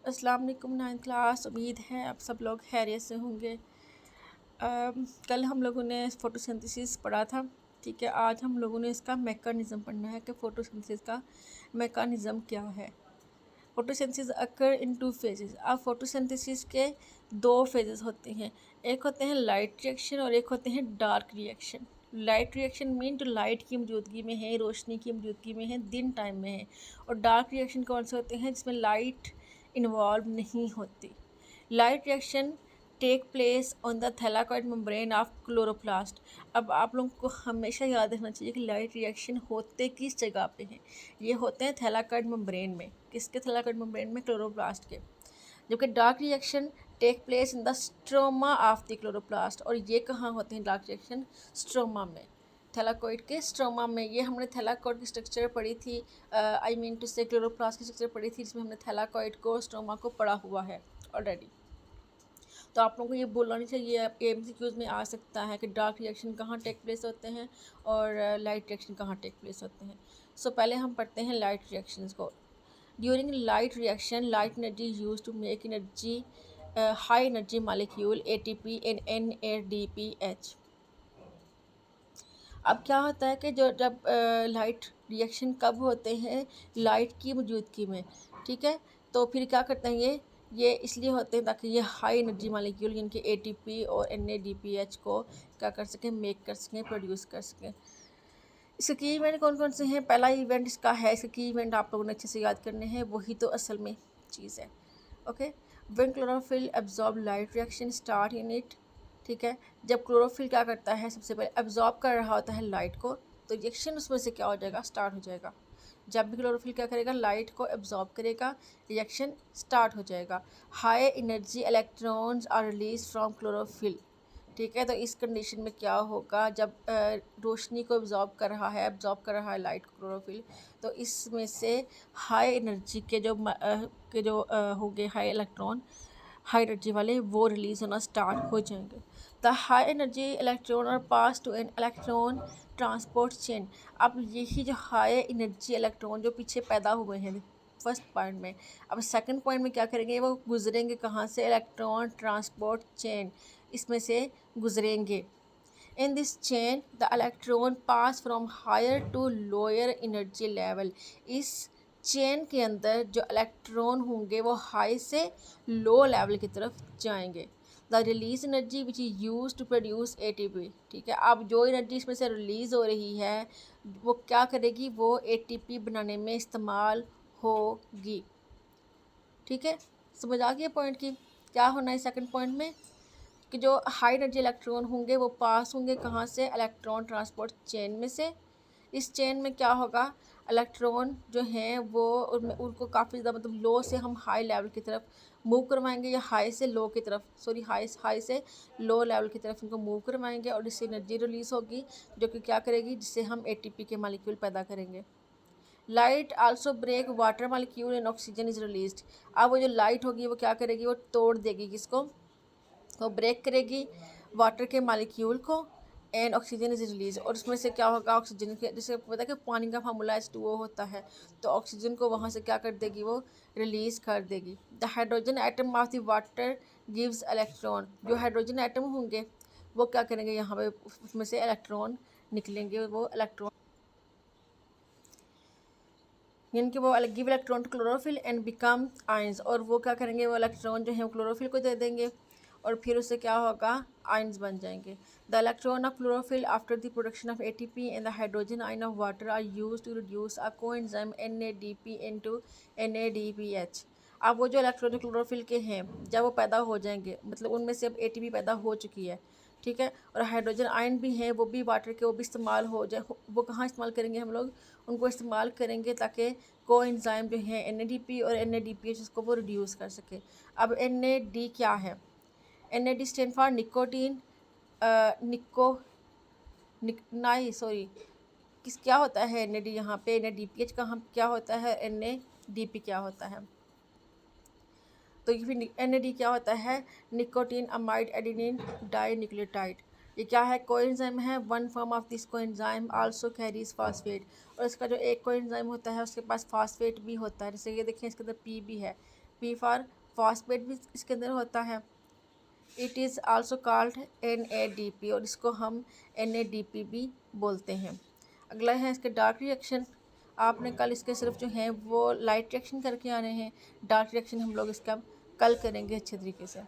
अस्सलाम वालेकुम 9th class. उम्मीद है आप सब लोग खैरियत से होंगे। कल हम लोगों ने फ़ोटोसिंथेसिस पढ़ा था, ठीक है। आज हम लोगों ने इसका मेकानिज़म पढ़ना है कि फ़ोटोसिंथेसिस का मेकानिज़म क्या है। फ़ोटोसिंथेसिस अकर इन 2 फेजेस। अब फ़ोटोसिंथेसिस के 2 फेजेस होते हैं, एक होते हैं लाइट रिएक्शन और एक होते हैं dark reaction. Light reaction mean जो लाइट की मौजूदगी में है, रोशनी की मौजूदगी में है, दिन टाइम में है। और डार्क रिएक्शन कौन से होते हैं जिसमें लाइट इन्वॉल्व नहीं होती। Light reaction take place on the thylakoid membrane of chloroplast. अब आप लोगों को हमेशा याद रखना चाहिए कि लाइट रिएक्शन होते किस जगह पे हैं। ये होते हैं थैलाकॉइड मेम्ब्रेन में। किसके थैलाकॉइड मेम्ब्रेन में? क्लोरोप्लास्ट के। जबकि dark reaction take place in the stroma of the chloroplast. और ये कहाँ होते हैं डार्क रिएक्शन? स्ट्रोमा में, थैलाकॉइड के स्ट्रोमा में। ये हमने थैलाकॉइड की स्ट्रक्चर पढ़ी थी, I mean to say chloroplast की स्ट्रक्चर पढ़ी थी, जिसमें हमने थैलाकॉइड को, स्ट्रोमा को पढ़ा हुआ है ऑलरेडी। तो आप लोगों को ये बोलना नहीं चाहिए, आपके एमसीक्यूज में आ सकता है कि डार्क रिएक्शन कहाँ टेक प्लेस होते हैं और लाइट रिएक्शन कहाँ टेक प्लेस होते हैं। सो पहले हम पढ़ते हैं लाइट रिएक्शंस को। During light reaction, light energy use to make energy high energy molecule ATP and NADPH। अब क्या होता है कि जो जब लाइट रिएक्शन कब होते हैं? लाइट की मौजूदगी में, ठीक है। तो फिर क्या करते हैं ये इसलिए होते हैं ताकि ये हाई एनर्जी मॉलिक्यूल यानी कि ATP और NADPH को क्या कर सकें? मेक कर सकें, प्रोड्यूस कर सकें। इसके की इवेंट कौन कौन से हैं? पहला इवेंट इसका है, इसके की इवेंट आप लोगों ने अच्छे से याद करने हैं, वही तो असल में चीज़ है। Okay, when chlorophyll absorb light reaction start in it, ठीक है। जब क्लोरोफिल क्या करता है? सबसे पहले एब्जॉर्ब कर रहा होता है लाइट को, तो रिएक्शन उसमें से क्या हो जाएगा? स्टार्ट हो जाएगा। जब भी क्लोरोफिल क्या करेगा? लाइट को एब्जॉर्ब करेगा, रिएक्शन स्टार्ट हो जाएगा। High energy electrons are release from chlorophyll, ठीक है। तो इस कंडीशन में क्या होगा? जब रोशनी को एब्जॉर्ब कर रहा है लाइट को क्लोरोफिल, तो इसमें से हाई एनर्जी के जो होंगे हाई इलेक्ट्रॉन, हाई एनर्जी वाले, वो रिलीज़ होना स्टार्ट हो जाएंगे। The high energy electron are pass to an electron transport chain. अब यही जो हाई एनर्जी इलेक्ट्रॉन जो पीछे पैदा हुए हैं फर्स्ट पॉइंट में, अब सेकंड पॉइंट में क्या करेंगे? वो गुजरेंगे कहाँ से? इलेक्ट्रॉन ट्रांसपोर्ट चेन, इसमें से गुजरेंगे। In this chain the electron pass from higher to lower energy level. इस चेन के अंदर जो इलेक्ट्रॉन होंगे वो हाई से लो लेवल की तरफ जाएंगे। The release energy which is use to produce ATP, ठीक है। अब जो एनर्जी इसमें से रिलीज़ हो रही है वो क्या करेगी? वो ATP बनाने में इस्तेमाल होगी, ठीक है। समझ आ गया पॉइंट की क्या होना है सेकंड पॉइंट में? कि जो हाई एनर्जी इलेक्ट्रॉन होंगे वो पास होंगे कहाँ से? इलेक्ट्रॉन ट्रांसपोर्ट चेन में से। इस चेन में क्या होगा? इलेक्ट्रॉन जो हैं वो उनको काफ़ी ज़्यादा मतलब लो से हम हाई लेवल की तरफ मूव करवाएंगे, या हाई से लो की तरफ, सॉरी हाई से लो लेवल की तरफ उनको मूव करवाएंगे, और इससे एनर्जी रिलीज़ होगी जो कि क्या करेगी? जिससे हम ATP के मालिक्यूल पैदा करेंगे। Light also break water molecule and oxygen is released. अब वो जो लाइट होगी वो क्या करेगी? वो तोड़ देगी किसको? तो ब्रेक करेगी वाटर के मालिक्यूल को, एंड ऑक्सीजन इज रिलीज। और उसमें से क्या होगा? ऑक्सीजन के, जैसे पता है कि पानी का फार्मूला H2O होता है, तो ऑक्सीजन को वहाँ से क्या कर देगी? वो रिलीज़ कर देगी। The hydrogen atom of the water gives electron. जो हाइड्रोजन एटम होंगे वो क्या करेंगे? यहाँ पे उसमें से इलेक्ट्रॉन निकलेंगे, वो इलेक्ट्रॉन यानी कि वो give electron to chlorophyll and become ions. और वो क्या करेंगे? वो इलेक्ट्रॉन जो है वो क्लोरोफिल को दे देंगे, और फिर उससे क्या होगा? आयंस बन जाएंगे। The electron of chlorophyll after the production of ATP and the hydrogen ion of water are use to reduce a coenzyme NADP into NADPH। अब वो जो इलेक्ट्रॉन जो क्लोरोफिल के हैं जब वो पैदा हो जाएंगे, मतलब उनमें से अब ATP पैदा हो चुकी है, ठीक है, और हाइड्रोजन आयन भी हैं, वो भी वाटर के, वो भी इस्तेमाल हो जाए। वो कहाँ इस्तेमाल करेंगे हम लोग? उनको इस्तेमाल करेंगे ताकि कोएंजाइम जो है NADP और NADPH उसको वो रिड्यूस कर सके। अब NAD क्या है? NAD स्टैंड फॉर निकोटीन, निको नहीं सॉरी, क्या होता है NAD यहाँ पे? NADPH का हम क्या होता है? NADP क्या होता है? तो ये फिर NAD क्या होता है? Nicotinamide adenine dinucleotide. ये क्या है? कोएंजाइम है। One form of this coenzyme also carries phosphate. और इसका जो एक कोएंजाइम होता है उसके पास फास्फेट भी होता है। जैसे ये देखिए इसके अंदर P भी है, पी फॉर फॉस्फेट भी इसके अंदर होता है। It is also called NADP और इसको हम NADP भी बोलते हैं। अगला है इसके डार्क रिएक्शन। आपने कल इसके सिर्फ जो हैं वो लाइट रिएक्शन करके आने हैं, डार्क रिएक्शन हम लोग इसका कल करेंगे अच्छे तरीके से।